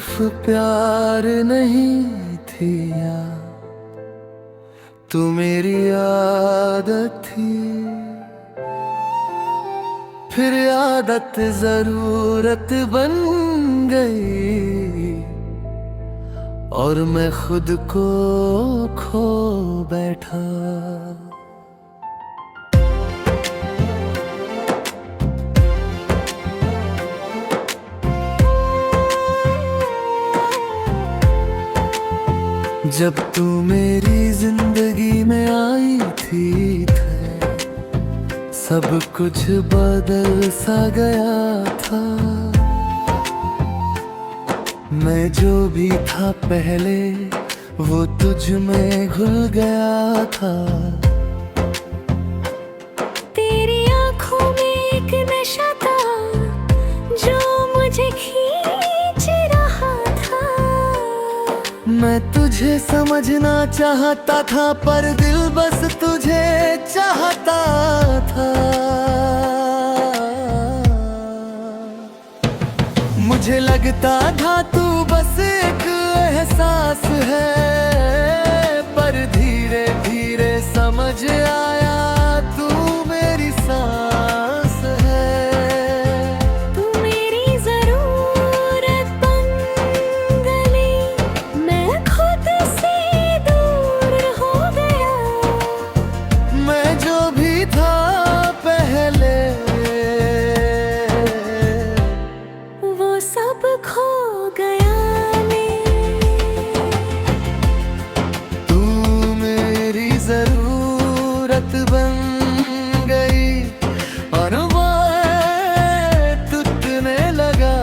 सिर्फ प्यार नहीं थी यार, तू मेरी आदत थी। फिर आदत जरूरत बन गई और मैं खुद को खो बैठा। जब तू मेरी जिंदगी में आई थी सब कुछ बदल सा गया था। मैं जो भी था पहले वो तुझ में घुल गया था। तेरी आंखों में एक नशा था जो मुझे खींच रहा था। मैं तुझे समझना चाहता था पर दिल बस तुझे चाहता था। मुझे लगता था तू बस एक एहसास है, पर धीरे धीरे समझ आया तू मेरी सांस है। तू मेरी जरूरत बन गई, मैं खुद से दूर हो गया। मैं जो भी था पहले वो सब खो गया मैं। तू मेरी जरूरत बन गई और मैं टूटने लगा।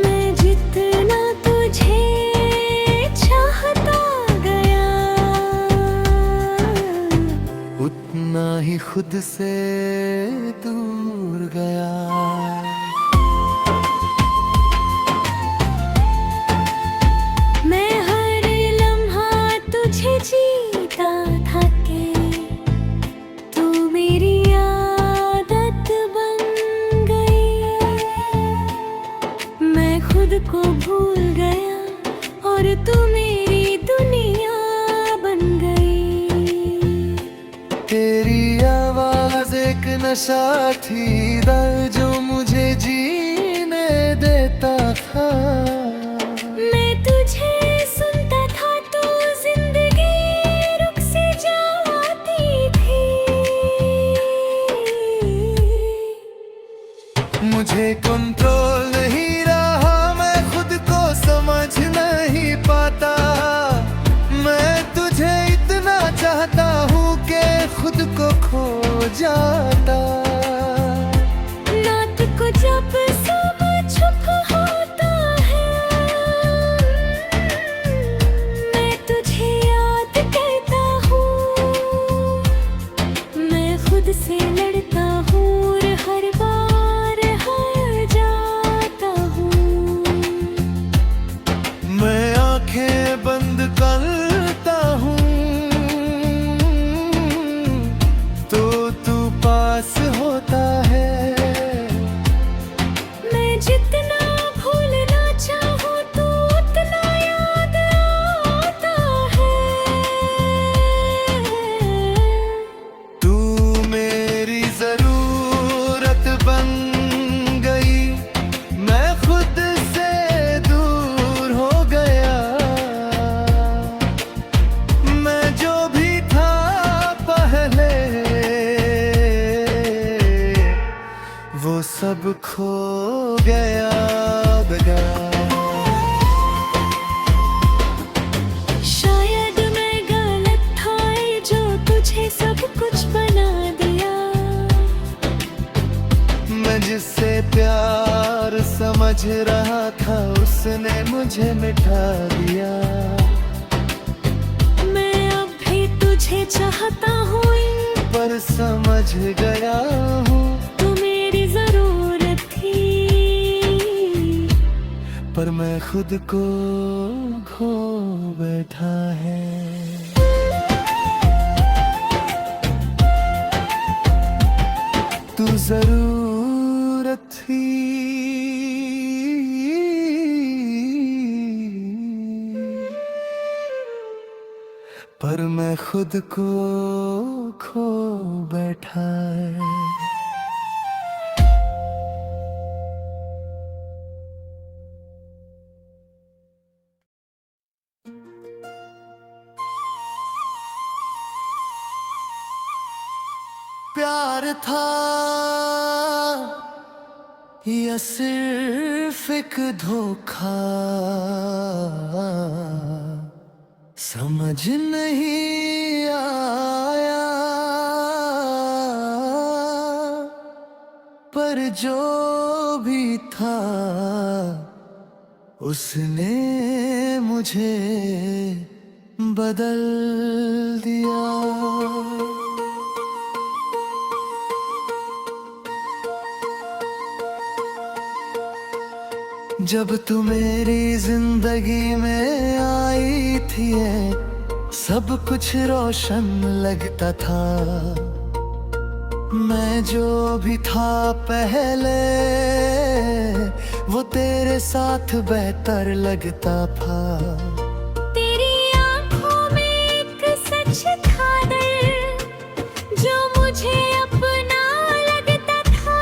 मैं जितना तुझे चाहता गया उतना ही खुद से दूर गया। मैं हर लम्हा तुझे जीता था के तू मेरी आदत बन गई। मैं खुद को भूल गया और तू मेरी दुनिया बन गई। तेरी आवाज एक नशा थी दर्द जो मुझे जीने देता था। मैं तुझे सुनता था तो जिंदगी रुक से जाती थी। मुझे कंट्रोल नहीं रहा, मैं खुद को समझ नहीं पाता। मैं तुझे इतना चाहता हूँ कि खुद को खो जाता। रात को जब सब चुप होता है मैं तुझे याद करता हूँ। मैं खुद से लड़ता हूँ और हर बार हार जाता हूँ। मैं आंखें बंद करता हूँ तो तू पास होता है। मैं जितना भूलना चाहूँ तो उतना याद आता है। तू मेरी जरूरत बन गई, मैं खुद से दूर हो गया। मैं जो भी था पहले वो सब खो गया बगा। शायद मैं गलत था जो तुझे सब कुछ बना दिया। मैं जिससे प्यार समझ रहा था उसने मुझे मिटा दिया। मैं अब भी तुझे चाहता हूँ पर समझ गया हूँ तू मेरी जरूरत थी। पर मैं खुद को खो बैठा है। तू जरूरत थी। पर मैं खुद को खो बैठा। प्यार था या सिर्फ एक धोखा, समझ नहीं आया, पर जो भी था उसने मुझे बदल दिया। जब तू मेरी जिंदगी में आई थी, सब कुछ रोशन लगता था। मैं जो भी था पहले, वो तेरे साथ बेहतर लगता था। तेरी आंखों में एक सच था डर, जो मुझे अपना लगता था।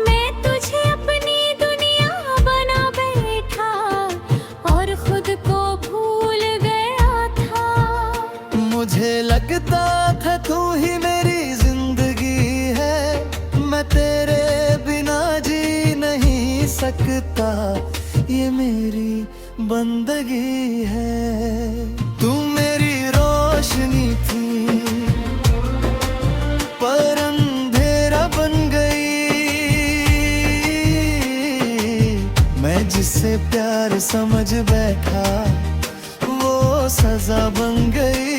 मैं तुझे अपनी दुनिया बना बैठा और खुद को भूल गया था। मुझे लगता था तू ही मेरी जिंदगी है, मैं तेरे बिना जी नहीं सकता, ये मेरी बंदगी है। तू मेरी रोशनी थी पर अंधेरा बन गई, मैं जिसे प्यार समझ बैठा वो सजा बन गई।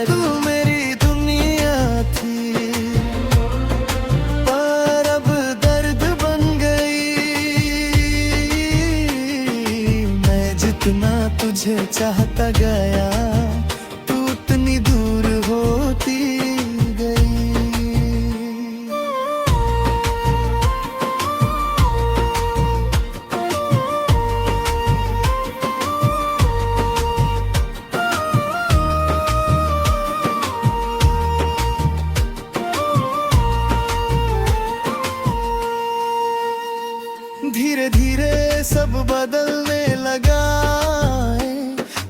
तू मेरी दुनिया थी पर अब दर्द बन गई, मैं जितना तुझे चाहता गया तू उतनी दूर होती गई। धीरे धीरे सब बदलने लगा,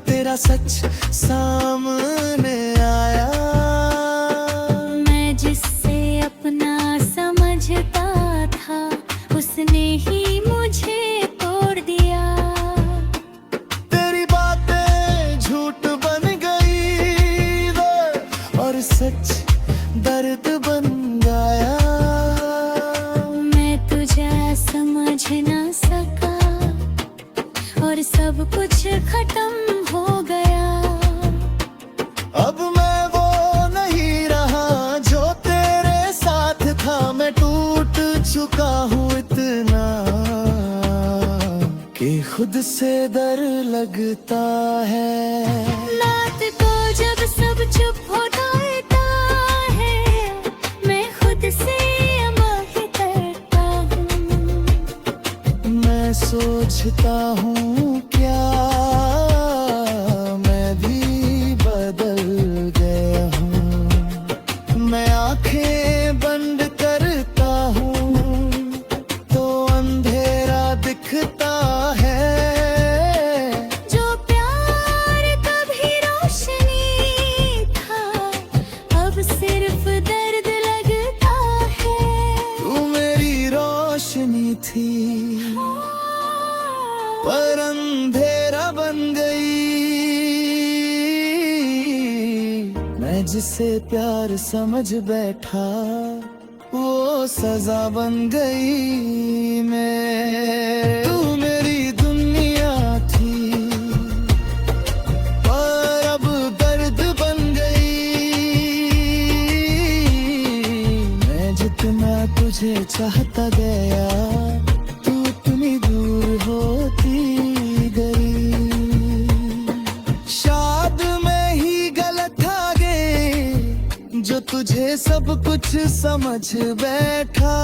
तेरा सच सामने आया। मैं जिससे अपना समझता था उसने ही मुझे तोड़ दिया। तेरी बातें झूठ बन गई और सच दर्द बन गया। मैं तुझे समझ ना सका और सब कुछ खत्म हो गया। अब मैं वो नहीं रहा जो तेरे साथ था, मैं टूट चुका हूँ इतना कि खुद से डर लगता है। रात को जब सब चुप होता है, मैं खुद से बात करता हूँ। मैं सोचता हूँ क्या मैं भी बदल गया हूँ। मैं आंखें बंद करता हूँ तो अंधेरा दिखता है। जो प्यार कभी रोशनी था अब सिर्फ दर्द लगता है। तू मेरी रोशनी थी पर अंधेरा बन गई, मैं जिसे प्यार समझ बैठा वो सजा बन गई। मैं तू मेरी दुनिया थी पर अब दर्द बन गई, मैं जितना तुझे चाहता गया तू उतनी दूर होती गई। शायद मैं ही गलत आ गई जो तुझे सब कुछ समझ बैठा,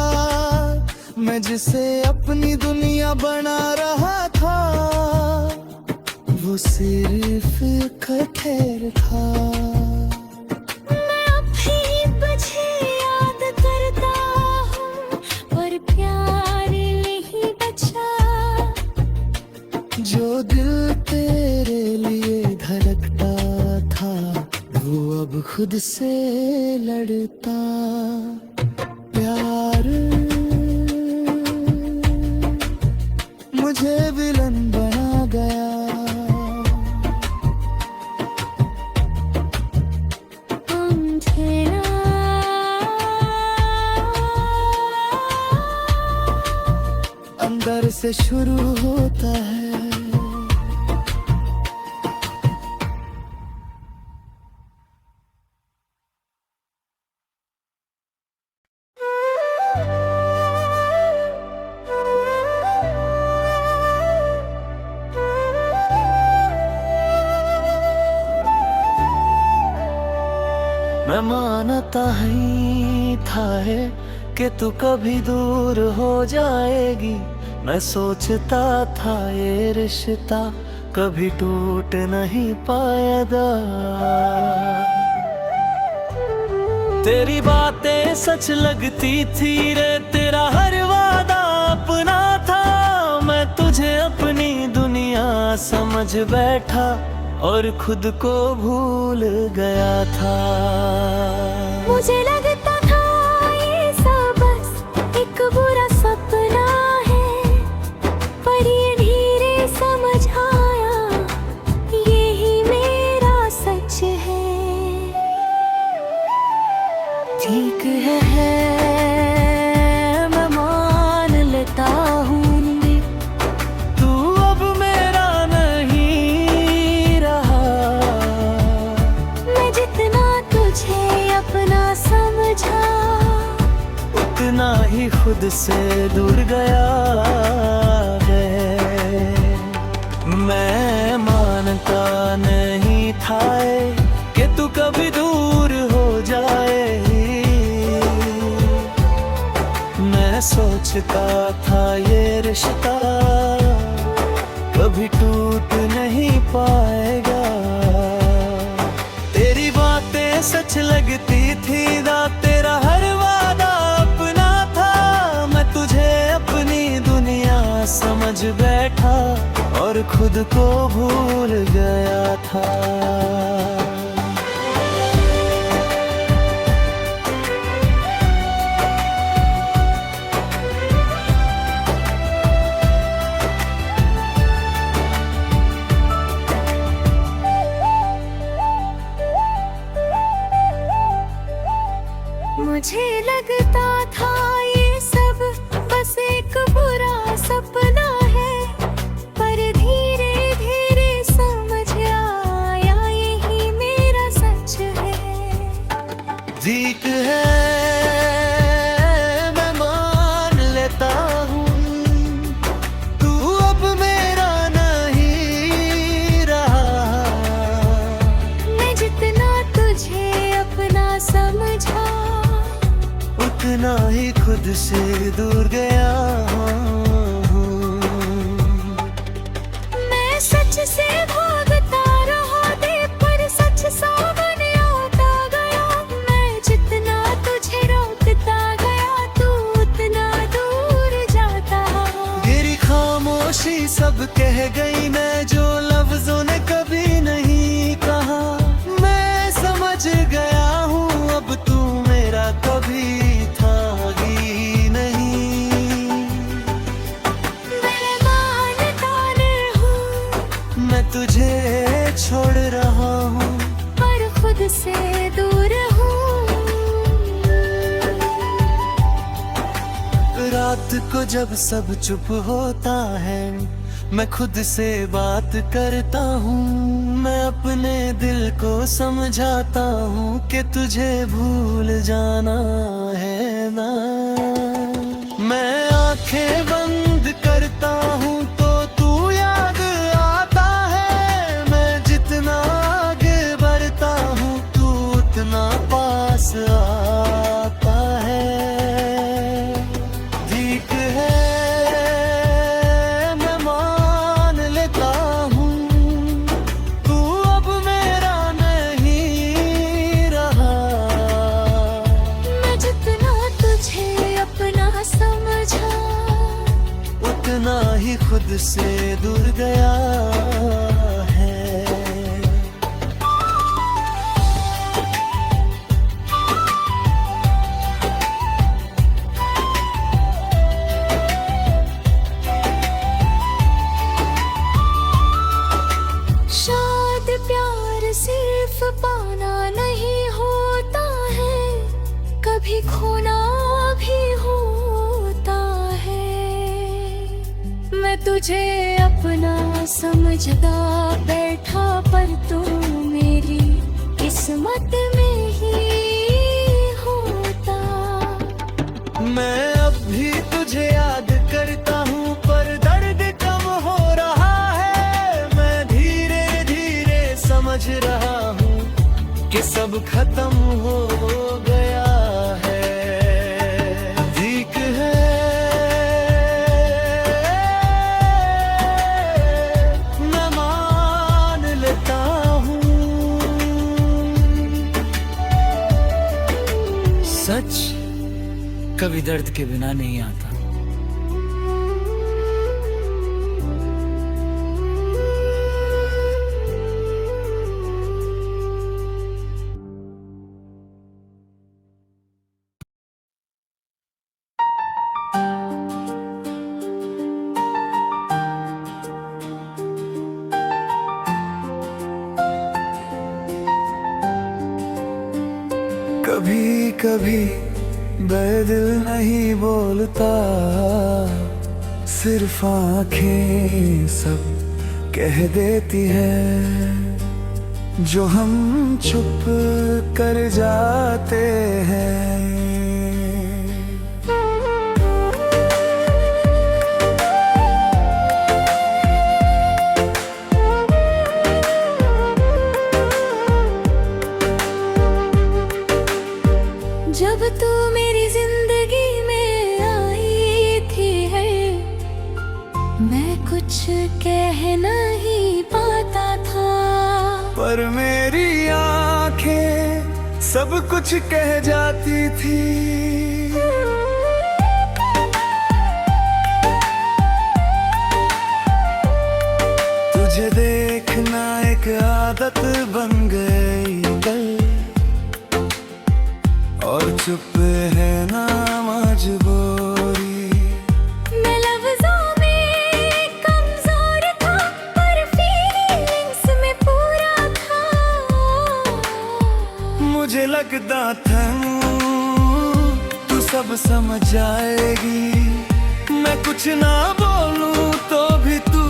मैं जिसे अपनी दुनिया बना रहा था वो सिर्फ खैर था। मैं अब भी तुझे याद करता हूँ, पर प्यार नहीं बचा। जो दिल तेरे लिए धड़कता था, वो अब खुद से लड़ता। प्यार मुझे विलन बना गया। हम थे ना अंदर से शुरू होता है। मैं मानता ही था है कि तू कभी दूर हो जाएगी। मैं सोचता था ये रिश्ता कभी टूट नहीं पाएगा। तेरी बातें सच लगती थी रे, तेरा हर वादा अपना था। मैं तुझे अपनी दुनिया समझ बैठा और खुद को भूल गया था। मुझे लगता था ये सब बस एक बुरा सपना है, पर ये धीरे समझ आया यही मेरा सच है। ठीक है मैं मान लेता हूँ, तू अब मेरा नहीं रहा। मैं जितना तुझे अपना समझा, उतना ही खुद से दूर गया है। मैं मानता नहीं था कि तू कभी दूर हो जाएगी। मैं सोचता था ये रिश्ता कभी टूट नहीं पाएगा। तेरी बातें सच लगती थी ना, तेरा हर वादा अपना था। मैं तुझे अपनी दुनिया समझ बैठा और खुद को भूल गया था। मुझे लगता था ये सब बस एक बुरा सपना है, पर धीरे धीरे समझ आया यही मेरा सच है। ठीक है मैं मान लेता हूँ, तू अब मेरा नहीं रहा। मैं जितना तुझे अपना समझा, उतना ही खुद से दूर गया हूँ। मैं सच से भागता रहा दे, पर सच सामने आता गया। मैं जितना तुझे रोकता गया, तू उतना दूर जाता। मेरी खामोशी सब कह गई, मैं जो लफ्जों ने कभी नहीं कहा। मैं समझ गया हूँ अब तू मेरा कभी था ही नहीं। मैं मानता नहीं हूँ, मैं तुझे छोड़ रहा हूँ, पर खुद से दूर हूँ। रात को जब सब चुप होता है, मैं खुद से बात करता हूँ। मैं अपने दिल को समझाता हूँ कि तुझे भूल जाना है ना। मैं आंखें बंद करता हूँ तो तू याद आता है। मैं जितना आगे बढ़ता हूँ, तू उतना पास आता है। ठीक है मैं मान लेता हूँ, उतना ही खुद से दूर गया है। शायद प्यार सिर्फ पाना नहीं होता है, कभी खोना भी होता है। मैं तुझे अपना समझदा बैठा, पर तू मेरी किस्मत में ही होता। मैं अब भी तुझे याद करता हूँ, पर दर्द कम हो रहा है। मैं धीरे धीरे समझ रहा हूँ कि सब खत्म हो गया है। ठीक है, मैं मान लेता हूँ। सच कभी दर्द के बिना नहीं आता। कभी कभी दिल नहीं बोलता, सिर्फ आंखें सब कह देती है जो हम छुप कर जाते हैं। जब तू मेरी जिंदगी में आई थी है, मैं कुछ कह नहीं पाता था, पर मेरी आंखें सब कुछ कह जाती थी। तुझे देखना एक आदत बन गई कल, और चुप है ना मजबूरी। मैं लफ्जों में कमजोर था, पर फीलिंग्स में पूरा था। मुझे लगता था तू सब समझ जाएगी, मैं कुछ ना बोलूं तो भी तू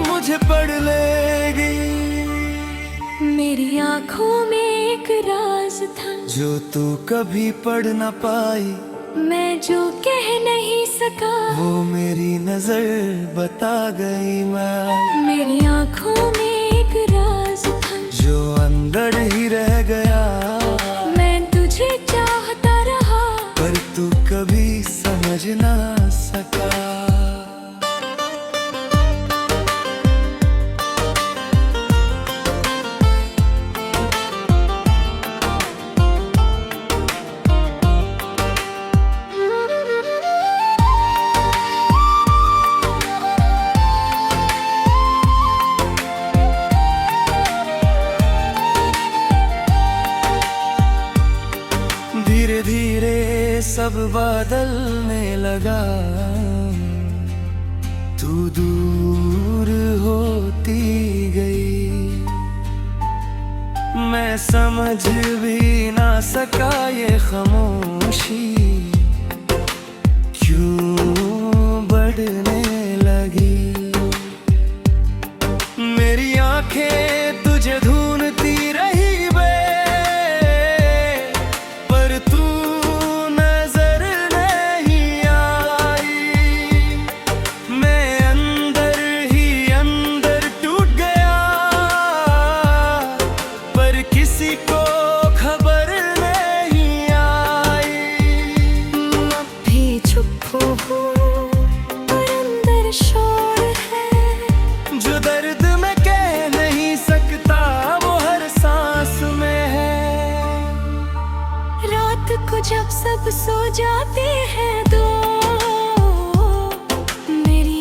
मुझे पढ़ लेगी। मेरी आंखों में एक राज था जो तू कभी पढ़ ना पाई, मैं जो कह नहीं सका वो मेरी नजर बता गई। मैं मेरी आंखों में एक राज था जो अंदर ही रह गया, मैं तुझे चाहता रहा, पर तू कभी समझ ना सका। धीरे धीरे सब बदलने लगा, तू दूर होती गई। मैं समझ भी ना सका ये खामोशी क्यों बढ़ने लगी। मेरी आंखें तुझे ढूंढती रही बे, पर तू नजर नहीं आई। मैं अंदर ही अंदर टूट गया, पर किसी को खबर नहीं आई। अब भी चुप हूँ, पर अंदर शोर है, जो दर्द मैं कह नहीं सकता वो हर सांस में है। रात को जब सब सो जाते हैं तो मेरी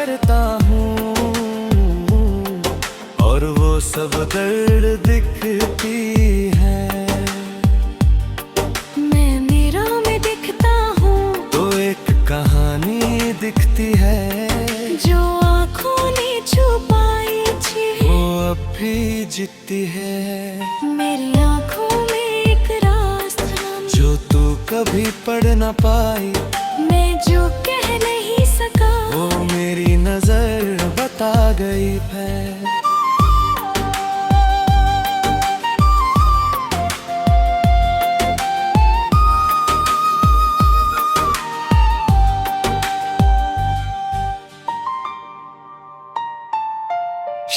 करता हूँ, और वो सब दर्द दिखती है। मैं मेरा में दिखता हूँ तो एक कहानी दिखती है, जो आँखों ने छुपाई थी, वो अब भी जीती है। मेरी आँखों में एक राज था, जो तू कभी पढ़ ना पाई, मैं जो कह नहीं सका, वो मेरी नजर बता गई है।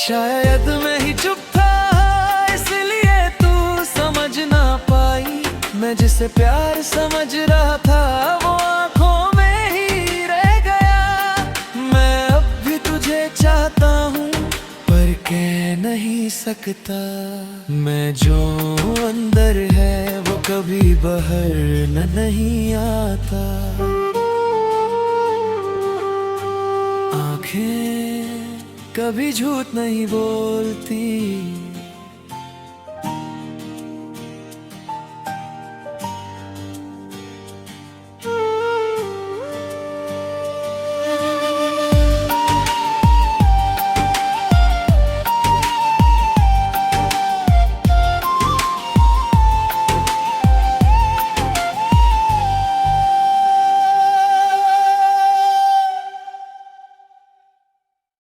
शायद मैं ही चुप था, इसलिए तू समझ ना पाई। मैं जिसे प्यार समझ रहा था, वो आंखों में ही रह गया। मैं अब भी तुझे चाहता हूँ, पर कह नहीं सकता। मैं जो अंदर है, वो कभी बाहर नहीं आता। आँखें कभी झूठ नहीं बोलती,